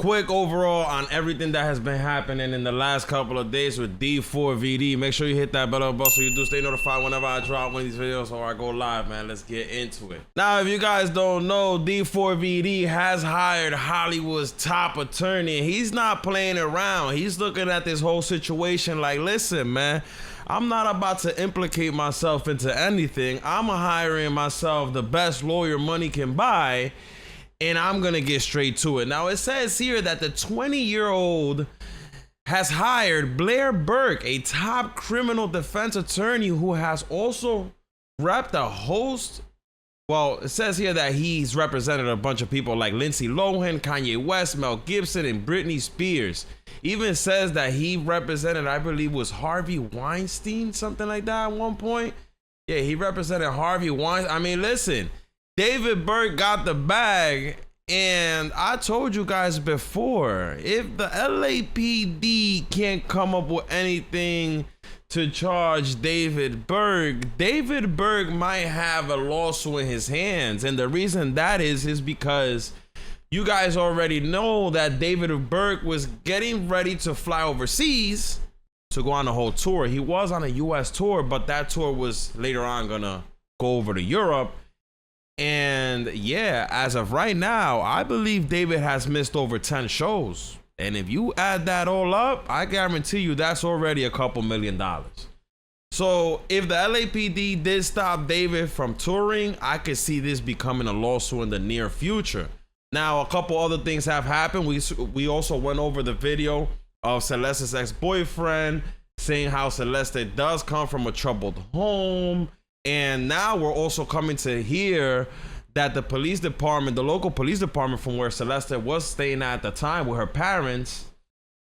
quick overall on everything that has been happening in the last couple of days with D4VD. Make sure you hit that bell button so you do stay notified whenever I drop one of these videos or I go live, man. Let's get into it. Now, if you guys don't know, D4VD has hired Hollywood's top attorney. He's not playing around. He's looking at this whole situation like, listen, man, I'm not about to implicate myself into anything. I'm hiring myself the best lawyer money can buy, and I'm gonna get straight to it. Now, it says here that the 20-year-old has hired Blair Burke, a top criminal defense attorney who has also repped a host. Well, it says here that he's represented a bunch of people like Lindsay Lohan, Kanye West, Mel Gibson, and Britney Spears. Even says that he represented, I believe, was Harvey Weinstein, something like that at one point. Yeah, he represented Harvey Weinstein. I mean, listen, David Burke got the bag, and I told you guys before, if the LAPD can't come up with anything to charge David Burke might have a lawsuit in his hands. And the reason that is because you guys already know that David Burke was getting ready to fly overseas to go on a whole tour. He was on a US tour, but that tour was later on gonna go over to Europe. And yeah, as of right now, I believe David has missed over 10 shows. And if you add that all up, I guarantee you that's already a couple $1 million. So if the LAPD did stop David from touring, I could see this becoming a lawsuit in the near future. Now, a couple other things have happened. We also went over the video of Celeste's ex-boyfriend saying how Celeste does come from a troubled home. And now we're also coming to hear that the police department, the local police department from where Celeste was staying at the time with her parents,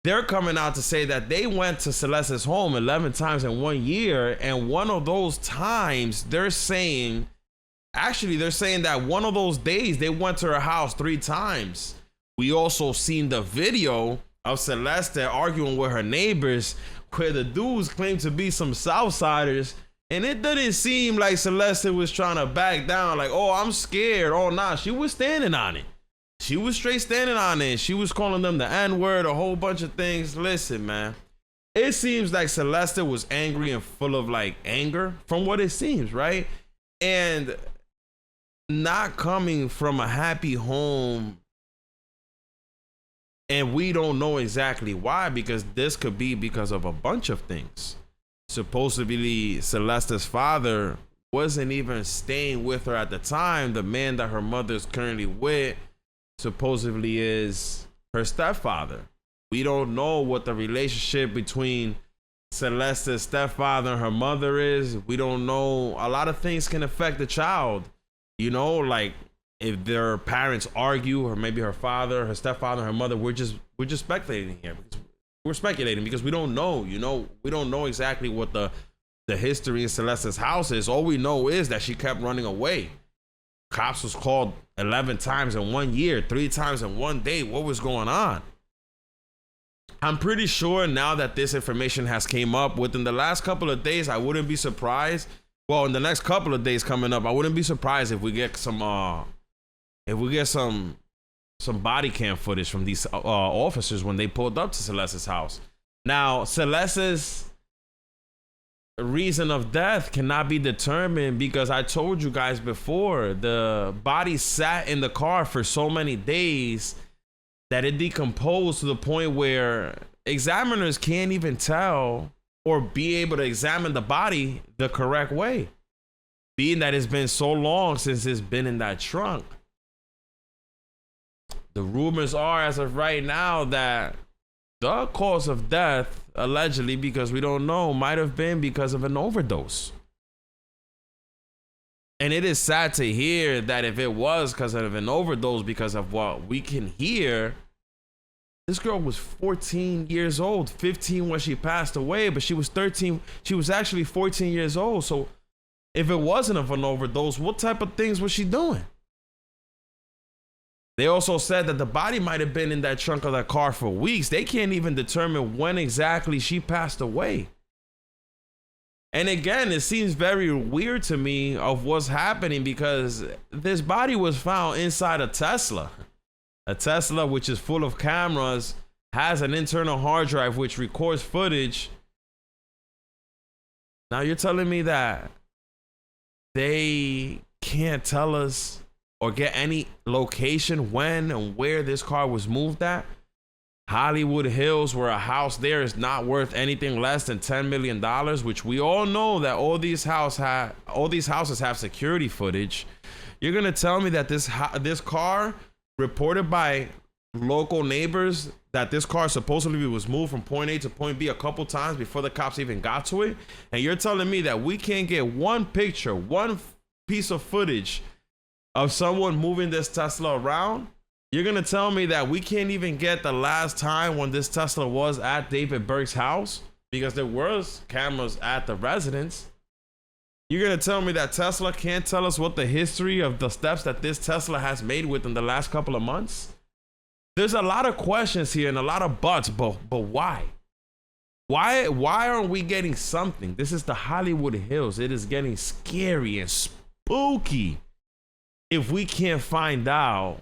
they're coming out to say that they went to Celeste's home 11 times in 1 year. And one of those times they're saying that one of those days they went to her house 3 times. We also seen the video of Celeste arguing with her neighbors where the dudes claim to be some Southsiders. And it didn't seem like Celeste was trying to back down, like, oh, I'm scared. Oh, nah, she was standing on it. She was straight standing on it. She was calling them the N-word, a whole bunch of things. Listen, man, it seems like Celeste was angry and full of like anger from what it seems, right? And not coming from a happy home. And we don't know exactly why, because this could be because of a bunch of things. Supposedly, Celeste's father wasn't even staying with her at the time. The man that her mother's currently with supposedly is her stepfather. We don't know what the relationship between Celeste's stepfather and her mother is. We don't know. A lot of things can affect the child. You know, like if their parents argue, or maybe her father, her stepfather, her mother, we're just speculating here. We're speculating because we don't know, you know, we don't know exactly what the history in Celeste's house is. All we know is that she kept running away. Cops was called 11 times in 1 year, 3 times in 1 day. What was going on? I'm pretty sure now that this information has came up within the last couple of days, I wouldn't be surprised. Well, in the next couple of days coming up, I wouldn't be surprised if we get some body cam footage from these officers when they pulled up to Celeste's house. Now, Celeste's reason of death cannot be determined because I told you guys before, the body sat in the car for so many days that it decomposed to the point where examiners can't even tell or be able to examine the body the correct way, being that it's been so long since it's been in that trunk. The rumors are, as of right now, that the cause of death, allegedly, because we don't know, might have been because of an overdose. And it is sad to hear that if it was because of an overdose, because of what we can hear, this girl was 14 years old, 15 when she passed away, but she was 13. She was actually 14 years old. So if it wasn't of an overdose, what type of things was she doing? They also said that the body might have been in that trunk of that car for weeks. They can't even determine when exactly she passed away. And again, it seems very weird to me of what's happening because this body was found inside a Tesla A Tesla, which is full of cameras, has an internal hard drive which records footage. Now you're telling me that they can't tell us or get any location when and where this car was moved at? Hollywood Hills, where a house there is not worth anything less than $10 million, which we all know that all these houses have security footage. You're gonna tell me that this car, reported by local neighbors, that this car supposedly was moved from point A to point B a couple times before the cops even got to it, and you're telling me that we can't get one picture, one piece of footage of someone moving this Tesla around? You're gonna tell me that we can't even get the last time when this Tesla was at David Burke's house, because there was cameras at the residence? You're gonna tell me that Tesla can't tell us what the history of the steps that this Tesla has made within the last couple of months? There's a lot of questions here and a lot of buts, but why? Why aren't we getting something? This is the Hollywood Hills. It is getting scary and spooky if we can't find out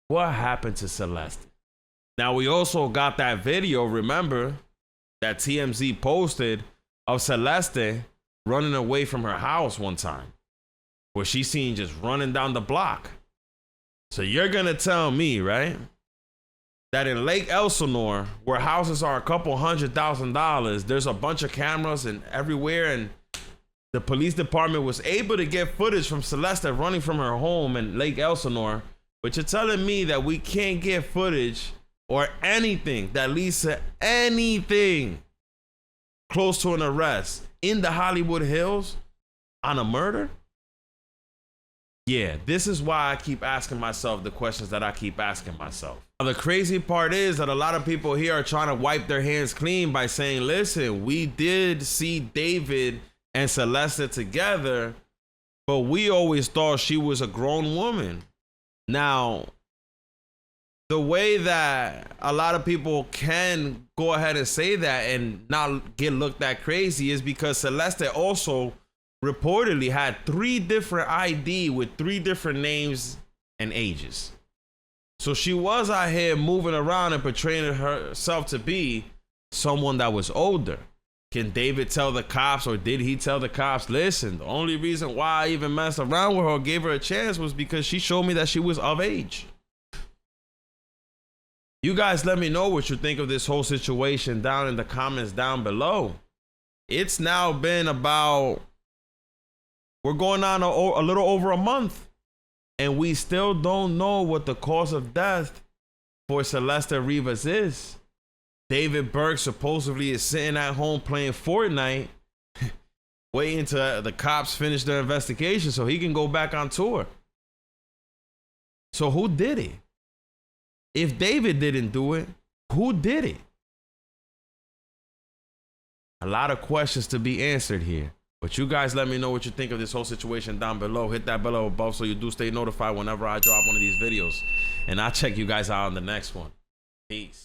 what happened to Celeste. Now, we also got that video, remember, that TMZ posted of Celeste running away from her house one time, where she's seen just running down the block. So you're gonna tell me, right, that in Lake Elsinore, where houses are a couple $100,000, there's a bunch of cameras and everywhere, and the police department was able to get footage from Celeste running from her home in Lake Elsinore? But you're telling me that we can't get footage or anything that leads to anything close to an arrest in the Hollywood Hills on a murder? Yeah, this is why I keep asking myself the questions that I keep asking myself. Now, the crazy part is that a lot of people here are trying to wipe their hands clean by saying, listen, we did see David and Celeste together, but we always thought she was a grown woman. Now, the way that a lot of people can go ahead and say that and not get looked at crazy is because Celeste also reportedly had 3 different ID with 3 different names and ages. So she was out here moving around and portraying herself to be someone that was older. Can David tell the cops, or did he tell the cops, listen, the only reason why I even messed around with her or gave her a chance was because she showed me that she was of age? You guys let me know what you think of this whole situation down in the comments down below. It's now been about, we're going on a little over a month, and we still don't know what the cause of death for Celeste Rivas is. David Burke supposedly is sitting at home playing Fortnite, waiting till the cops finish their investigation so he can go back on tour. So who did it? If David didn't do it, who did it? A lot of questions to be answered here. But you guys let me know what you think of this whole situation down below. Hit that bell above so you do stay notified whenever I drop one of these videos. And I'll check you guys out on the next one. Peace.